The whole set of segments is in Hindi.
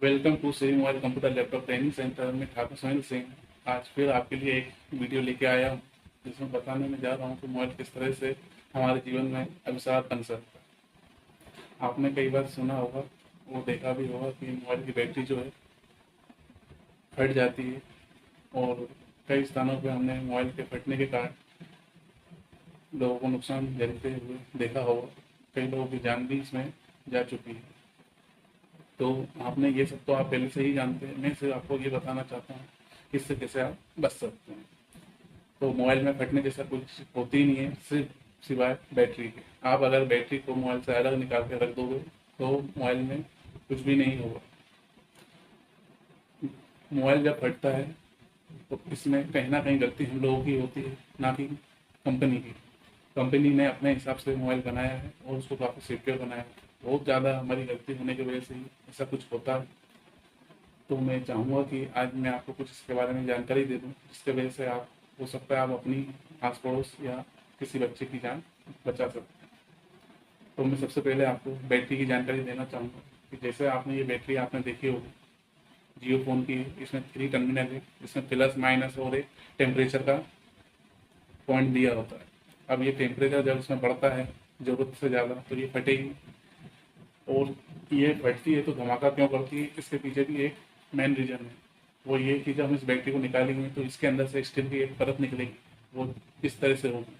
Welcome to Shri mobile computer laptop training centre में ठाकुर सुनील सिंह। आज फिर आपके लिए एक वीडियो लेके आया हूँ जिसमें बताने में जा रहा हूँ कि मोबाइल किस तरह से हमारे जीवन में अभिशाप बन सकता है। आपने कई बार सुना होगा, वो देखा भी होगा कि मोबाइल की बैटरी जो है फट जाती है, और कई स्थानों पे हमने मोबाइल के फटने के कारण लोगों को नुकसान झेलते हुए देखा होगा। कई लोगों की जान भी इसमें जा चुकी है। तो आपने ये सब तो आप पहले से ही जानते हैं, मैं सिर्फ आपको ये बताना चाहता हूँ कि इससे कैसे आप बच सकते हैं। तो मोबाइल में फटने जैसा कुछ होती ही नहीं है, सिर्फ सिवाय बैटरी के। आप अगर बैटरी को मोबाइल से अलग निकाल के रख दोगे तो मोबाइल में कुछ भी नहीं होगा। मोबाइल जब फटता है तो इसमें कहीं ना कहीं गलती हम लोगों की होती है, ना कि कंपनी की। कंपनी ने अपने हिसाब से मोबाइल बनाया है और उसको काफ़ी सिक्योर बनाया है। बहुत ज़्यादा हमारी गलती होने की वजह से ही ऐसा कुछ होता है। तो मैं चाहूँगा कि आज मैं आपको कुछ इसके बारे में जानकारी दे दूँ, जिसकी वजह से आप, हो सकता है आप अपनी आस पड़ोस या किसी बच्चे की जान बचा सकते हैं। तो मैं सबसे पहले आपको बैटरी की जानकारी देना चाहूँगा कि जैसे आपने ये बैटरी आपने देखी होगी, जियो फ़ोन की है। इसमें 3 टर्मिनल है, इसमें प्लस माइनस और एक टेम्परेचर का पॉइंट दिया होता है। अब ये टेम्परेचर जब इसमें बढ़ता है ज़रूरत से ज़्यादा तो ये फटेगी, और ये फटती है तो धमाका क्यों करती है, इसके पीछे भी एक मेन रीज़न है। वो ये कि जब हम इस बैटरी को निकालेंगे तो इसके अंदर से स्टील की एक परत निकलेगी, वो इस तरह से होगी।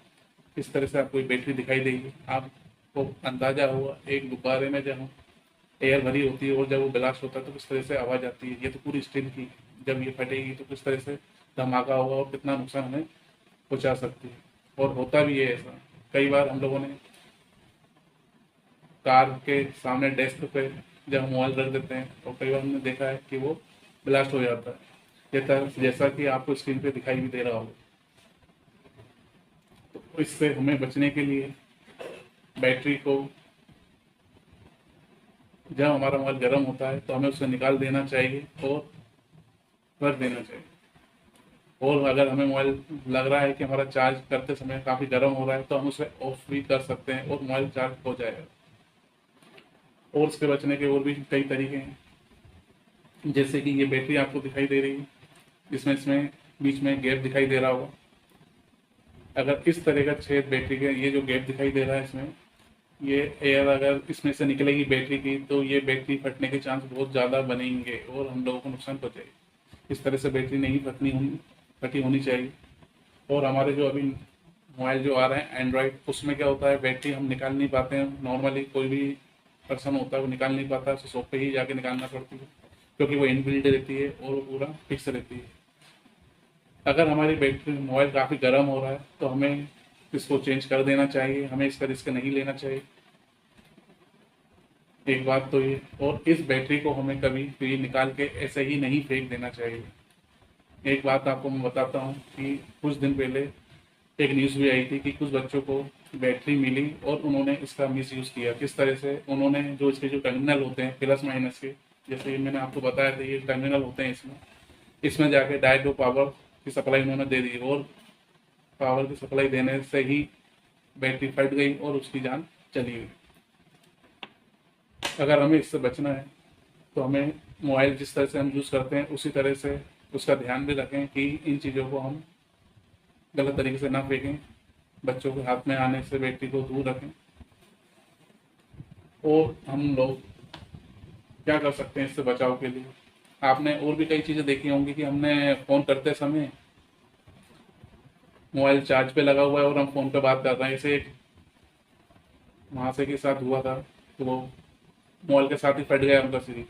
इस तरह से आपको एक बैटरी दिखाई देगी। आपको अंदाजा होगा एक गुब्बारे में जब एयर भरी होती है और जब वो ब्लास्ट होता है तो किस तरह से आवाज़ आती है। ये तो पूरी स्टील की, जब ये फटेगी तो किस तरह से धमाका होगा और कितना नुकसान हमें पहुँचा सकती है। और होता भी है ऐसा। कई बार हम लोगों ने कार के सामने डेस्क पे जब हम मोबाइल रख देते हैं तो कई बार हमने देखा है कि वो ब्लास्ट हो जाता है, जैसा कि आपको स्क्रीन पे दिखाई भी दे रहा होगा। तो इससे हमें बचने के लिए बैटरी को, जब हमारा मोबाइल गर्म होता है तो हमें उसे निकाल देना चाहिए और रख देना चाहिए। और अगर हमें मोबाइल लग रहा है कि हमारा चार्ज करते समय काफ़ी गर्म हो रहा है तो हम उसे ऑफ भी कर सकते हैं और मोबाइल चार्ज हो जाएगा। और इससे बचने के और भी कई तरीके हैं, जैसे कि ये बैटरी आपको दिखाई दे रही है, जिसमें इसमें बीच में गैप दिखाई दे रहा होगा। अगर इस तरह का छेद बैटरी का, ये जो गैप दिखाई दे रहा है इसमें, ये एयर अगर इसमें से निकलेगी बैटरी की तो ये बैटरी फटने के चांस बहुत ज़्यादा बनेंगे और हम लोगों को नुकसान पहुँचाएगी। इस तरह से बैटरी नहीं फटी होनी चाहिए। और हमारे जो अभी मोबाइल जो आ रहे हैं एंड्रॉयड, उसमें क्या होता है, बैटरी हम निकाल नहीं पाते हैं। नॉर्मली कोई भी पर्सन होता है वो निकाल नहीं पाता है, उसे शॉप पे ही जाके निकालना पड़ती है, क्योंकि वो इनबिल्ट रहती है और वो पूरा फिक्स रहती है। अगर हमारी बैटरी मोबाइल काफ़ी गर्म हो रहा है तो हमें इसको चेंज कर देना चाहिए, हमें इसका रिस्क नहीं लेना चाहिए। एक बात तो ये, और इस बैटरी को हमें कभी भी निकाल के ऐसे ही नहीं फेंक देना चाहिए। एक बात आपको मैं बताता हूँ कि कुछ दिन पहले एक न्यूज़ भी आई थी कि कुछ बच्चों को बैटरी मिली और उन्होंने इसका मिस यूज़ किया। किस तरह से उन्होंने, जो इसके जो टर्मिनल होते हैं प्लस माइनस के, जैसे मैंने आपको बताया था ये टर्मिनल होते हैं, इसमें इसमें जाके डायरेक्ट वो पावर की सप्लाई उन्होंने दे दी, और पावर की सप्लाई देने से ही बैटरी फट गई और उसकी जान चली गई। अगर हमें इससे बचना है तो हमें मोबाइल जिस तरह से हम यूज़ करते हैं उसी तरह से उसका ध्यान भी रखें कि इन चीज़ों को हम गलत तरीके से ना फेंकें। बच्चों के हाथ में आने से बैटरी को दूर रखें। और हम लोग क्या कर सकते हैं इससे बचाव के लिए, आपने और भी कई चीज़ें देखी होंगी कि हमने फ़ोन करते समय मोबाइल चार्ज पे लगा हुआ है और हम फ़ोन पे बात कर रहे हैं। ऐसे एक महाशय के साथ हुआ था, तो वो मोबाइल के साथ ही फट गया उनका सीरी।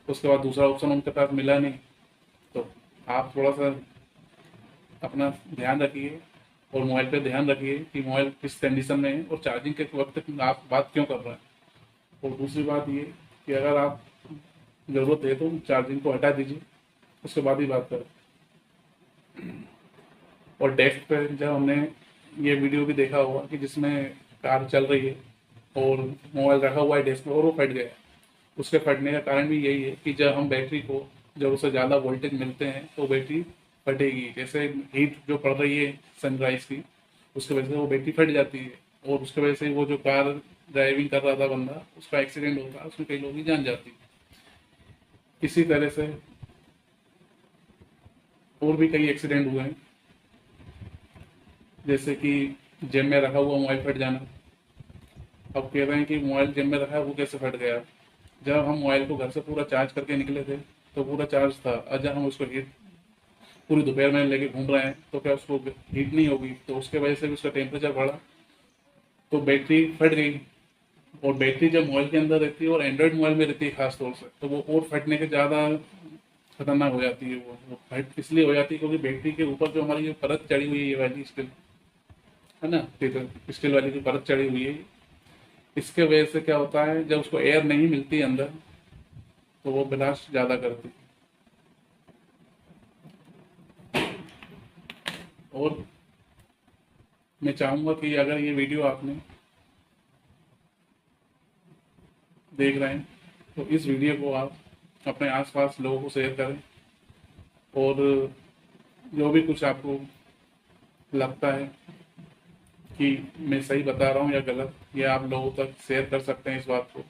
उसके बाद दूसरा ऑप्शन उनके पास मिला नहीं। तो आप थोड़ा सा अपना ध्यान रखिए और मोबाइल पे ध्यान रखिए कि मोबाइल किस कंडीशन में है और चार्जिंग के वक्त आप बात क्यों कर रहे हैं। और दूसरी बात ये कि अगर आप ज़रूरत है तो चार्जिंग को हटा दीजिए, उसके बाद ही बात करें। और डेस्क पे जब हमने ये वीडियो भी देखा होगा कि जिसमें कार चल रही है और मोबाइल रखा हुआ है डेस्क पे और वो फट गया। उसके फटने का कारण भी यही है कि जब हम बैटरी को, जब उसे ज़्यादा वोल्टेज मिलते हैं तो बैटरी फटेगी। जैसे हीट जो पड़ रही है सनराइज की, उसकी वजह से वो बैटरी फट जाती है, और उसकी वजह से वो जो कार ड्राइविंग कर रहा था बंदा, उसका एक्सीडेंट होता है, उसमें कई लोगों की जान जाती है। इसी तरह से और भी कई एक्सीडेंट हुए हैं, जैसे कि जेब में रखा हुआ मोबाइल फट जाना। अब कह रहे हैं कि मोबाइल जेब में रखा है, वो कैसे फट गया? जब हम मोबाइल को घर से पूरा चार्ज करके निकले थे तो पूरा चार्ज था, और जब हम उसको हीट पूरी दोपहर में लेके घूम रहे हैं तो क्या उसको हीट नहीं होगी? तो उसके वजह से भी उसका टेम्परेचर बढ़ा तो बैटरी फट गई। और बैटरी जब मोबाइल के अंदर रहती है और एंड्रॉयड मोबाइल में रहती है खास तौर से, तो वो और फटने के ज़्यादा खतरनाक हो जाती है। वो फट इसलिए हो जाती है क्योंकि बैटरी के ऊपर जो हमारी जो परत चढ़ी हुई है, ये वाली स्टील है ना, स्टील वाली जो परत चढ़ी हुई है, इसके वजह से क्या होता है, जब उसको एयर नहीं मिलती अंदर तो वो ब्लास्ट ज़्यादा करती है। और मैं चाहूँगा कि अगर ये वीडियो आपने देख रहे हैं तो इस वीडियो को आप अपने आसपास लोगों को शेयर करें, और जो भी कुछ आपको लगता है कि मैं सही बता रहा हूँ या गलत, ये आप लोगों तक शेयर कर सकते हैं इस बात को।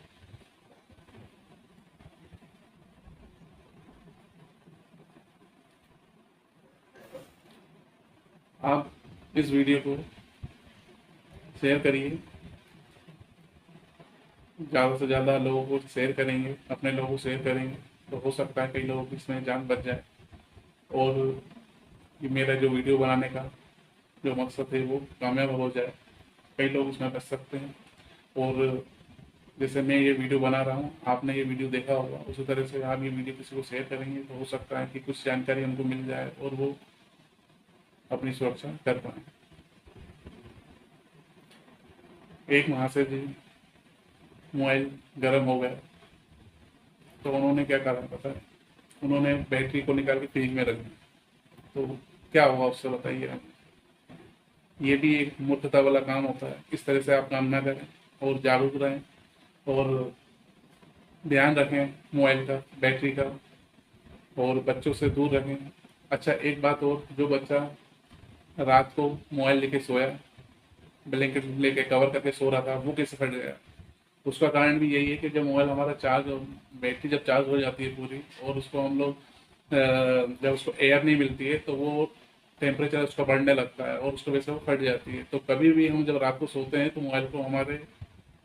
आप इस वीडियो को शेयर करिए, ज़्यादा से ज़्यादा लोगों को शेयर करेंगे, अपने लोगों को शेयर करेंगे तो हो सकता है कई लोगों की इसमें जान बच जाए, और ये मेरा जो वीडियो बनाने का जो मकसद है वो कामयाब हो जाए, कई लोग इसमें बच सकते हैं। और जैसे मैं ये वीडियो बना रहा हूँ, आपने ये वीडियो देखा होगा, उसी तरह से आप ये वीडियो किसी को शेयर करेंगे तो हो सकता है कि कुछ जानकारी उनको मिल जाए और वो अपनी सुरक्षा कर पाए। एक महाशय जी, मोबाइल गर्म हो गया तो उन्होंने क्या करा पता है? उन्होंने बैटरी को निकाल के फ्रिज में रख दी। तो क्या हुआ उससे बताइए आप? ये भी एक मूर्खता वाला काम होता है। इस तरह से आप काम ना करें और जागरूक रहें, और ध्यान रखें मोबाइल का, बैटरी का, और बच्चों से दूर रखें। अच्छा, एक बात और, जो बच्चा रात को मोबाइल लेके सोया, ब्लैंकेट लेके कवर करके सो रहा था, वो कैसे फट गया? उसका कारण भी यही है कि जब मोबाइल हमारा चार्ज, बैटरी जब चार्ज हो जाती है पूरी, और उसको हम लोग जब उसको एयर नहीं मिलती है तो वो टेम्परेचर उसका बढ़ने लगता है और उसकी वजह से वो फट जाती है। तो कभी भी हम जब रात को सोते हैं तो मोबाइल को हमारे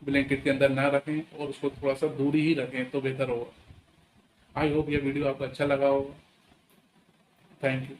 ब्लैंकेट के अंदर ना रखें और उसको थोड़ा सा दूरी ही रखें तो बेहतर होगा। आई होप ये वीडियो आपको अच्छा लगा होगा। Thank you.